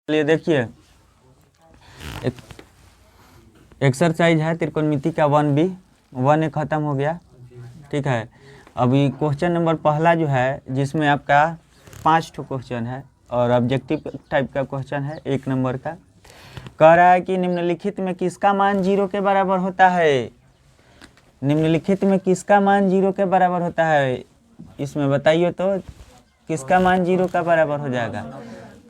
चलिए देखिए, एक एक्सरसाइज है त्रिकोणमिति का 1B। 1A खत्म हो गया, ठीक है। अभी क्वेश्चन नंबर पहला जो है, जिसमें आपका 5 ठो क्वेश्चन है और ऑब्जेक्टिव टाइप का क्वेश्चन है 1 नंबर का। कह रहा है कि निम्नलिखित में किसका मान 0 के बराबर होता है। निम्नलिखित में किसका मान 0 के बराबर होता है, इसमें बताइए तो किसका मान 0 का बराबर हो जाएगा।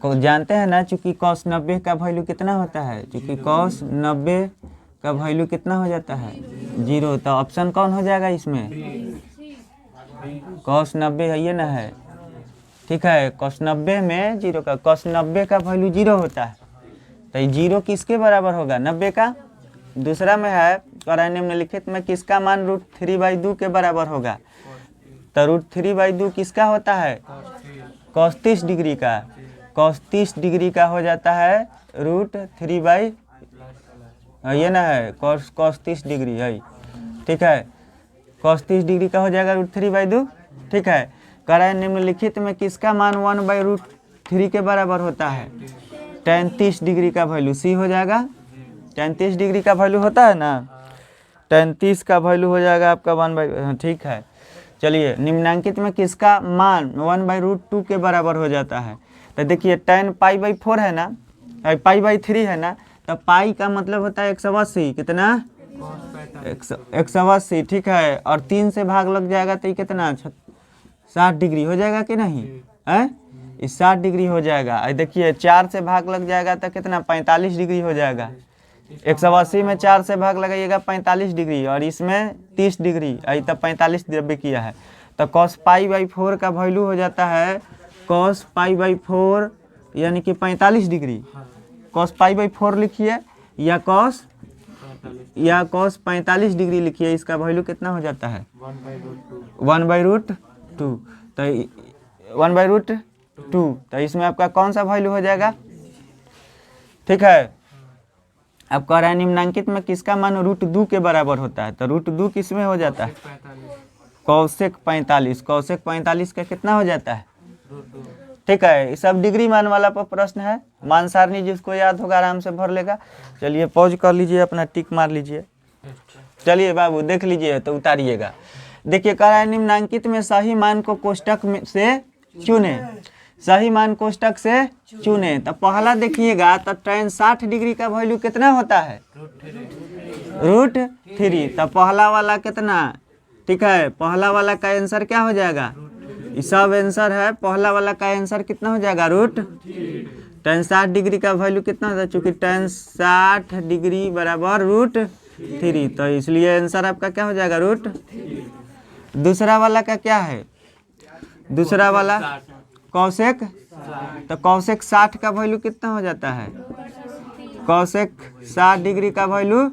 को जानते हैं ना, चूंकि cos 90 का वैल्यू कितना होता है, चूंकि cos 90 का वैल्यू कितना हो जाता है 0, तो ऑप्शन कौन हो जाएगा इसमें, cos 90 है, ये ना है, ठीक है। cos 90 में 0 का cos 90 का वैल्यू 0 होता है, तो 0 किसके बराबर होगा, 90 का। दूसरा में है, कह रहा है निम्नलिखित में किसका मान √3/2 के बराबर होगा, तो √3/2 किसका होता है, cos 30 डिग्री का। cos 30 डिग्री का हो जाता है √3/, ये ना है, cos 30 डिग्री है, ठीक है। cos 30 डिग्री का हो जाएगा √3/2, ठीक है। कह रहा है निम्नलिखित में किसका मान 1/√3 के बराबर होता है, tan 30 डिग्री का वैल्यू सी हो जाएगा। tan 30 डिग्री का वैल्यू होता है ना, tan 30 का वैल्यू हो जाएगा आपका 1/, ठीक है। चलिए, निम्नांकित में किसका मान 1/√2 के बराबर हो जाता है, तो देखिए tan π/4 है ना, π/3 है ना, तो पाई का मतलब होता है 180, कितना 180, ठीक है। और 3 से भाग लग जाएगा तो ये कितना 60 डिग्री हो जाएगा कि नहीं है, इस 60 डिग्री हो जाएगा। देखिए 4 से भाग लग जाएगा तो कितना 45 डिग्री हो जाएगा। 180 में 4 से भाग लगाइएगा 45 डिग्री, और इसमें 30 डिग्री, अभी तक 45 डिग्री किया है, तो cos π/4 का वैल्यू हो जाता है cos π/4 यानी कि 45 डिग्री। cos π/4 लिखिए या cos 45 डिग्री लिखिए, इसका वैल्यू कितना हो जाता है 1/√2, तो 1/√2, तो इसमें आपका कौन सा वैल्यू हो जाएगा, ठीक है। अब कह रहा है निम्नांकित में किसका मान √2 के बराबर होता है, तो √2 किस में हो जाता है, cosec 45। cosec 45 का कितना हो जाता है, ठीक है। ये सब डिग्री मान वाला पर प्रश्न है, मान सारणी जिसको याद होगा आराम से भर लेगा। चलिए पॉज कर लीजिए, अपना टिक मार लीजिए। चलिए बाबू देख लीजिए तो उतारिएगा। देखिए कह रहा है निम्नांकित में सही मान को कोष्टक में से चुने, सही मान कोष्टक से चुने। तो पहला देखिएगा, तो tan 60 डिग्री का वैल्यू कितना होता है √3, तो पहला वाला कितना, ठीक है, पहला वाला का आंसर क्या हो जाएगा, ये सब आंसर है, पहला वाला का आंसर कितना हो जाएगा tan 60 डिग्री का वैल्यू कितना होता है, चूंकि tan 60 डिग्री बराबर √3, तो इसलिए आंसर आपका क्या हो जाएगा दूसरा वाला का क्या है, दूसरा वाला cosec, तो cosec 60 का वैल्यू कितना हो जाता है, cosec 60 डिग्री का वैल्यू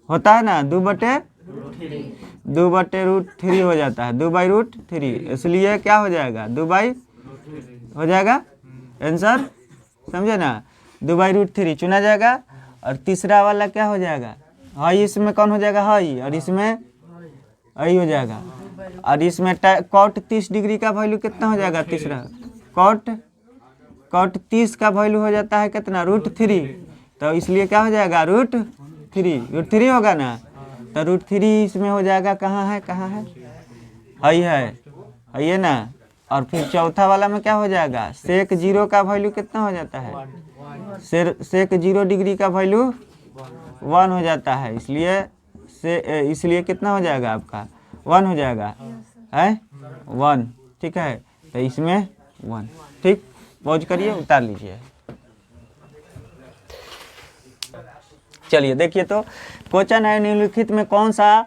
होता है ना 2/√3 हो जाता है, 2/√3, इसलिए क्या हो जाएगा 2 हो जाएगा आंसर, समझे ना, 2/√3 चुना जाएगा। और तीसरा वाला क्या हो जाएगा, हाई, इसमें कौन हो जाएगा हाई, और इसमें आई हो जाएगा। और इसमें cot 30 डिग्री का वैल्यू कितना हो जाएगा, तीसरा cot 30 का वैल्यू हो जाता है कितना √3, तो इसलिए क्या हो जाएगा √3 होगा ना, तो √3 इसमें हो जाएगा, कहाँ है आई है ना। और फिर चौथा वाला में क्या हो जाएगा, sec 0 का वैल्यू कितना हो जाता है, sec 0 डिग्री का वैल्यू 1 हो जाता है, इसलिए कितना हो जाएगा आपका 1 हो जाएगा, है 1, ठीक है। तो इसमें 1, ठीक। पॉज करिए, उतार लीजिए। चलिए देखिए, तो क्वेश्चन है निम्नलिखित में कौन सा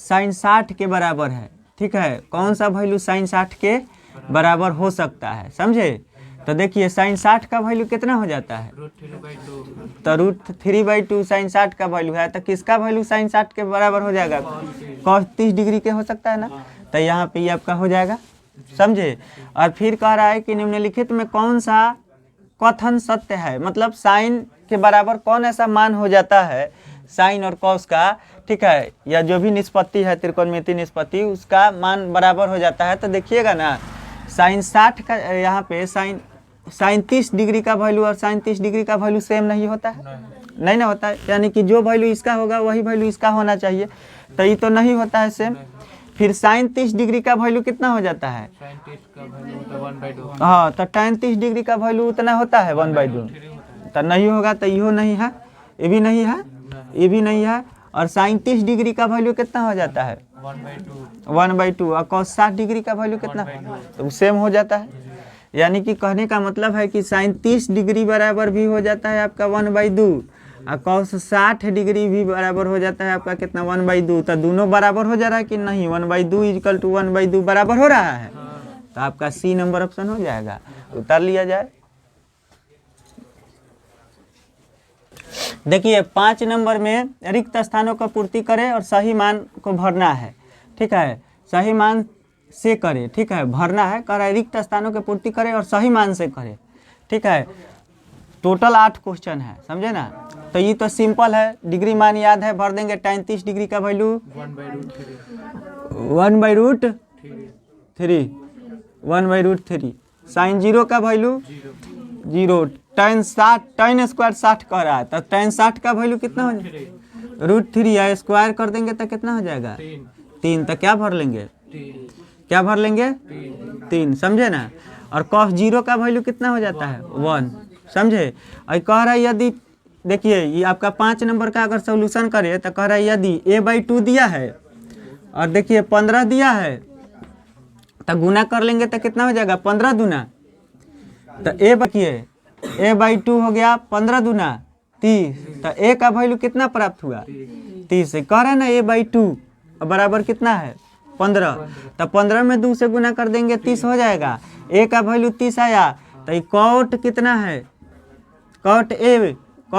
sin 60 के बराबर है, ठीक है, कौन सा वैल्यू sin 60 के बराबर हो सकता है, समझे। तो देखिए sin 60 का वैल्यू कितना हो जाता है, तो √3/2 sin 60 का वैल्यू है, तो किसका वैल्यू sin 60 के बराबर हो जाएगा, cos 30 डिग्री के हो सकता है ना, तो यहाँ पे ये आपका हो जाएगा, समझे। और फिर कह रहा है कि निम्नलिखित में कौन सा कथन सत्य है, मतलब साइन के बराबर कौन ऐसा मान हो जाता है साइन और कॉस का, ठीक है, या जो भी निष्पत्ति है त्रिकोणमिति निष्पत्ति, उसका मान बराबर हो जाता है। तो देखिएगा ना, sin 60 का यहाँ पे साइन साइन 30 डिग्री का वैल्यू और साइन 30 डिग्री का वैल्यू सेम नहीं होता है? नहीं ना होता है, यानी कि जो वैल्यू इसका होगा वही वैल्यू इसका होना चाहिए, तो ये तो नहीं होता है सेम। फिर साइन 30 डिग्री का वैल्यू कितना हो जाता है? हाँ, तो tan 30 डिग्री का वैल्यू उतना होता है 1/2, तो नहीं होगा, तो यो नहीं है, ये भी नहीं है, ये भी नहीं है। और साइन 30 डिग्री का वैल्यू कितना हो जाता है? 1/2। और cos 60 डिग्री का वैल्यू कितना? तो सेम हो जाता है। यानी कि कहने का मतलब है कि साइन 30 डिग्री बराबर भी हो जाता है आपका 1/2 और cos 60 डिग्री भी बराबर हो जाता है आपका कितना? 1/2। तो दोनों बराबर हो जा रहा है कि नहीं? 1/2 इक्वल टू 1/2 बराबर हो रहा है, तो आपका सी नंबर ऑप्शन हो जाएगा, उतार लिया जाए। देखिए 5 नंबर में रिक्त स्थानों को पूर्ति करें और सही मान को भरना है, ठीक है, सही मान से करे, ठीक है, भरना है, कह रहा है रिक्त स्थानों की पूर्ति करें और सही मान से करे, ठीक है। टोटल 8 क्वेश्चन है, समझे ना। तो ये तो सिंपल है, डिग्री मान याद है, भर देंगे। tan 30 डिग्री का वैल्यू 1/√3, साइन 0 का वैल्यू 0, tan स्क्वायर 60 कह रहा है, तो tan 60 का वैल्यू कितना हो जाएगा? √3 या स्क्वायर कर देंगे तो कितना हो जाएगा? 3। तो क्या भर लेंगे? क्या भर लेंगे? 3, समझे ना। और cos 0 का वैल्यू कितना हो जाता है? 1, समझे। और कह रहा है यदि, देखिए ये आपका 5 नंबर का अगर सॉल्यूशन करे तो कह रहा है यदि a/2 दिया है और देखिए 15 दिया है, तो गुना कर लेंगे तो कितना हो जाएगा? 15 दूना, तो a/2 हो गया 15 दूना 30, तो a का वैल्यू कितना प्राप्त हुआ? 30। कह रहा है ना a/2 बराबर कितना है? 15, तो 15 में 2 से गुना कर देंगे 30 हो जाएगा। a का वैल्यू 30 आया, तो ये कॉट कितना है? कॉट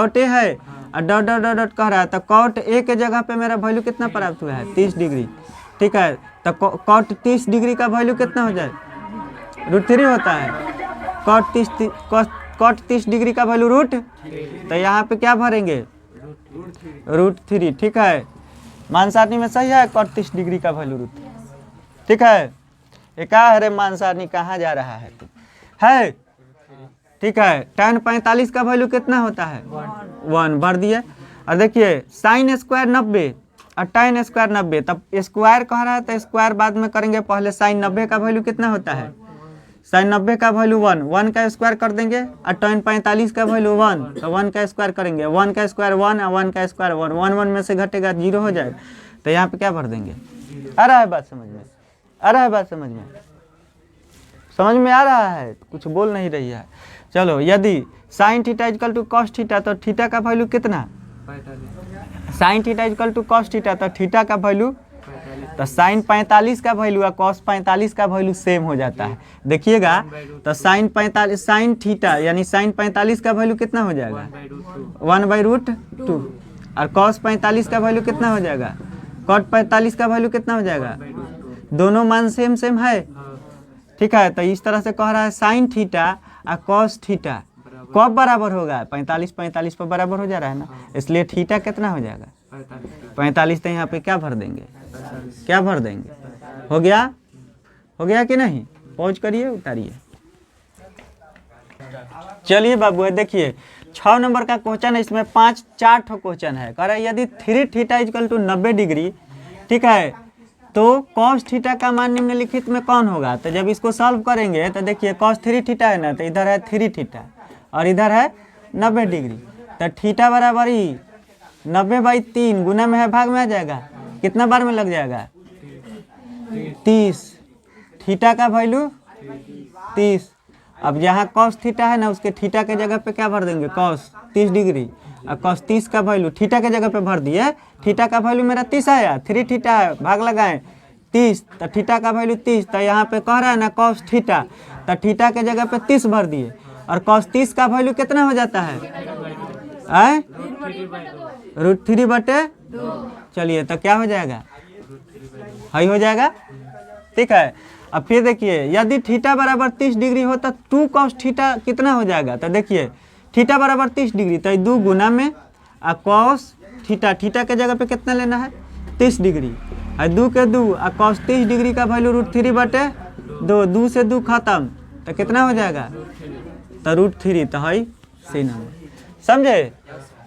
a है और डॉट डॉट डॉट डॉट कह रहा है, तो कॉट a के जगह पे मेरा वैल्यू कितना प्राप्त हुआ है? 30 डिग्री, ठीक है। तो कॉट 30 डिग्री का वैल्यू कितना हो जाए? √3 होता है। कॉट 30 डिग्री का वैल्यू रूट, तो यहाँ पे क्या भरेंगे? √3, ठीक है। मान सारणी में सही है कॉट 30 डिग्री का वैल्यू √3, ठीक है। ये क्या है रे मान सारणी, कहाँ जा रहा है तू? है, ठीक है। tan 45 का वैल्यू कितना होता है? 1 भर दिए। और देखिए साइन स्क्वायर 90 और tan स्क्वायर 90, तब स्क्वायर कह रहा है तो स्क्वायर बाद में करेंगे, पहले साइन 90 का वैल्यू कितना होता है? साइन 90 का वैल्यू 1 का स्क्वायर कर देंगे, और tan 45 का वैल्यू 1, तो 1 का स्क्वायर करेंगे, 1 का स्क्वायर 1 और 1 का स्क्वायर 1, 1 में से घटेगा 0 हो जाएगा। तो यहाँ पे क्या भर देंगे? आ रहा है बात समझ में? आ रहा है बात समझ में? समझ में आ रहा है? कुछ बोल नहीं रही है। चलो, यदि sine theta equal to cos theta, तो थीटा का वैल्यू कितना? Sine theta equal to cos theta, तो थीटा का वैल्यू, तो साइन 45 का वैल्यू और कॉस 45 का वैल्यू सेम हो जाता है। देखिएगा तो साइन 45 साइन थीटा यानी साइन 45 का वैल्यू कितना हो जाएगा? 1/√2। और कॉस 45 का वैल्यू कितना हो जाएगा? कॉट 45 का वैल्यू कितना हो जाएगा? दोनों मान सेम सेम है, ठीक है। तो इस तरह से कह रहा है साइन थीटा और कॉस थीटा कब बराबर होगा? 45 पर बराबर हो जा रहा है ना, इसलिए थीटा कितना हो जाएगा? 45। तो यहाँ पे क्या भर देंगे? क्या भर देंगे? हो गया? हो गया कि नहीं? पॉज करिए, उतारिए। चलिए बाबू, देखिए 6 नंबर का क्वेश्चन है, इसमें 4 क्वेश्चन है। कह रहा है यदि 3 थीटा इक्वल टू 90 डिग्री, ठीक है, तो कॉस थीटा का मान निम्नलिखित में कौन होगा? तो जब इसको सॉल्व करेंगे तो देखिए कॉस 3 थीटा है ना, तो इधर है 3 थीटा और इधर है 90 डिग्री, तो थीटा बराबर ही 90/3 गुना में है, भाग में आ जाएगा, कितना बार में लग जाएगा? 30। थीटा का वैल्यू 30। अब यहाँ कॉस थीटा है ना, उसके थीटा के जगह पे क्या भर देंगे? कॉस 30 डिग्री, और कॉस 30 का वैल्यू थीटा के जगह पे भर दिए। थीटा का वैल्यू मेरा 30 आया, 3 थीटा है, भाग लगाएं 30, तो थीटा का वैल्यू 30। तो यहाँ पे कह रहा है ना कॉस थीटा, तो थीटा के जगह पे 30 भर दिए, और कॉस 30 का वैल्यू कितना हो जाता है? √3/2। चलिए तो क्या हो जाएगा? हाई हो जाएगा, ठीक है। अब फिर देखिए यदि थीटा बराबर 30 डिग्री हो तो 2 कॉस थीटा कितना हो जाएगा? तो देखिए थीटा बराबर 30 डिग्री, तो 2 गुना में और कॉस थीटा, थीटा के जगह पे कितना लेना है? 30 डिग्री, और 2 के 2 और कॉस 30 डिग्री का वैल्यू √3/2, 2 से 2 खत्म, तो कितना हो जाएगा? तो √3 तो है सी नंबर, समझे।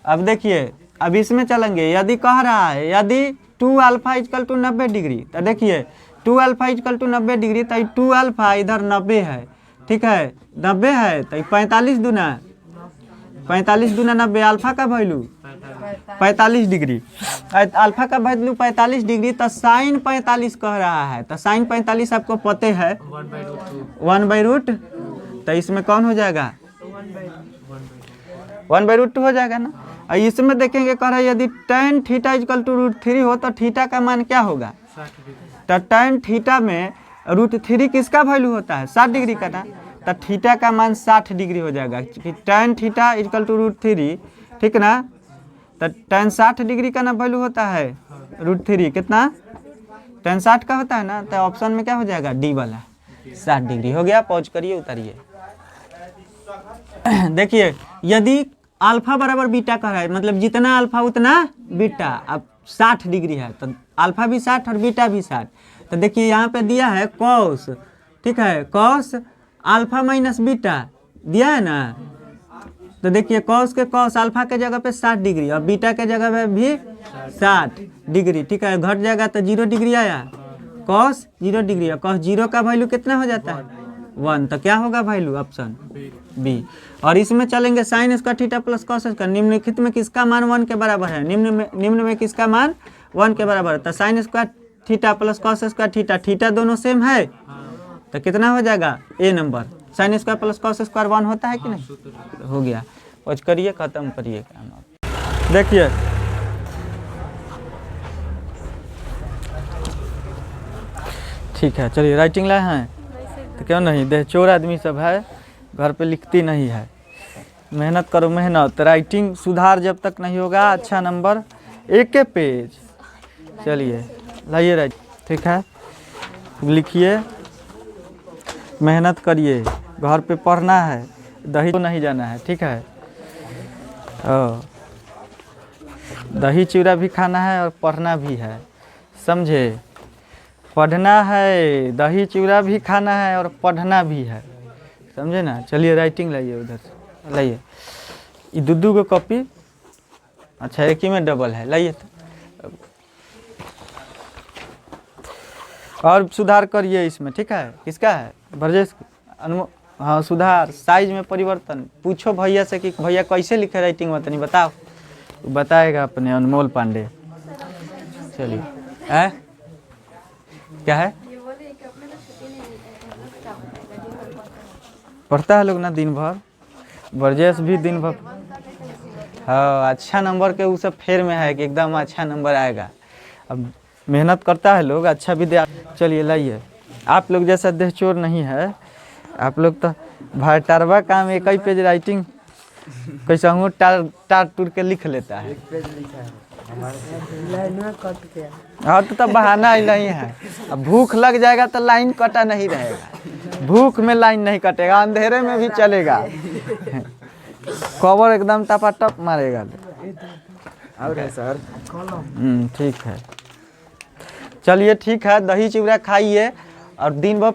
अब देखिए, अब इसमें चलेंगे, यदि कह रहा है यदि 2 अल्फा इक्वल टू 90 डिग्री, तो देखिए 2 अल्फा इक्वल टू 90 डिग्री, तो 2 अल्फा इधर 90 है, ठीक है, 90 है तो 45 दूना 90, अल्फा का वैल्यू 45 डिग्री, अल्फा का वैल्यू 45 डिग्री, तो साइन 45 कह रहा है, तो साइन 45 आपको पते है 1/√, तो इसमें कौन हो जाएगा 1/√2 हो जाएगा ना। और इसमें देखेंगे कह रहा है यदि tan थीटा इक्वल टू √3 हो तो थीटा का मान क्या होगा, तो tan थीटा में √3 किसका वैल्यू होता है 60 डिग्री का ना, तो थीटा का मान 60 डिग्री हो जाएगा, tan थीटा इक्वल टू √3, ठीक ना, तो tan 60 डिग्री का ना वैल्यू होता है √3 कितना, tan 60 का होता है ना, तो ऑप्शन में क्या हो जाएगा डी वाला 60 डिग्री हो गया। पॉज करिए, उतारिए। देखिए यदि अल्फा बराबर बीटा कह रहा है, मतलब जितना अल्फा उतना बीटा, अब 60 डिग्री है तो अल्फा भी 60 और बीटा भी 60, तो देखिए यहाँ पे दिया है कॉस, ठीक है, कॉस अल्फा माइनस बीटा दिया है ना, तो देखिए कॉस के कॉस अल्फा के जगह पे 60 डिग्री और बीटा के जगह पे भी 60 डिग्री, ठीक है, घट जाएगा तो 0 डिग्री आया, कॉस 0 डिग्री, और कॉस 0 का वैल्यू कितना हो जाता है 1, तो क्या होगा वैल्यू ऑप्शन बी। और इसमें चलेंगे sign square theta plus cos square, निम्नलिखित में किसका मान 1 के बराबर है, निम्न में किसका मान 1 के बराबर है, तो sine square theta plus cos square theta, theta दोनों सेम है, तो कितना हो जाएगा a number, sine square plus cos square 1 होता है कि नहीं, हो गया। पॉज करिए, खत्म करिए काम। देखिए ठीक है, चलिए राइटिंग लाए हैं तो क्यों नहीं, देह चोर आदमी सब है, घर पे लिखती नहीं है, मेहनत करो मेहनत, राइटिंग सुधार जब तक नहीं होगा अच्छा नंबर एक पेज। चलिए लाइए राइट, ठीक है, लिखिए, मेहनत करिए, घर पे पढ़ना है, दही तो नहीं जाना है, ठीक है, दही चूड़ा भी खाना है और पढ़ना भी है, समझे, पढ़ना है, दही चूड़ा भी खाना है और पढ़ना भी है, समझे ना। चलिए राइटिंग लाइए, उधर से लाइए, ये दूधू को कॉपी, अच्छा एक ही में डबल है, लाइए तो और सुधार करिए इसमें, ठीक है, किसका है ब्रजेश, हाँ सुधार, साइज में परिवर्तन, पूछो भैया से कि भैया कैसे लिखे राइटिंग में, नहीं बताओ, बताएगा अपने अनमोल पांडे। चलिए क्या है, पढ़ता है लोग ना दिन भर, ब्रजेश भी दिन भर, हाँ अच्छा नंबर के वो सब फेर में है कि एकदम अच्छा नंबर आएगा, अब मेहनत करता है लोग, अच्छा विद्यार्थी। चलिए लाइए, आप लोग जैसा देह चोर नहीं है, आप लोग तो भाई टारवा काम एक ही पेज राइटिंग कैसा हूँ टार टूर के लिख लेता है, हाँ तो तब बहाना ही नहीं है, अब भूख लग जाएगा तो लाइन कटा नहीं रहेगा, भूख में लाइन नहीं कटेगा, अंधेरे में भी चलेगा, कवर एकदम टपाटप मारेगा। और है सर, ठीक है, चलिए ठीक है, दही चिवड़ा खाइए और दिन भर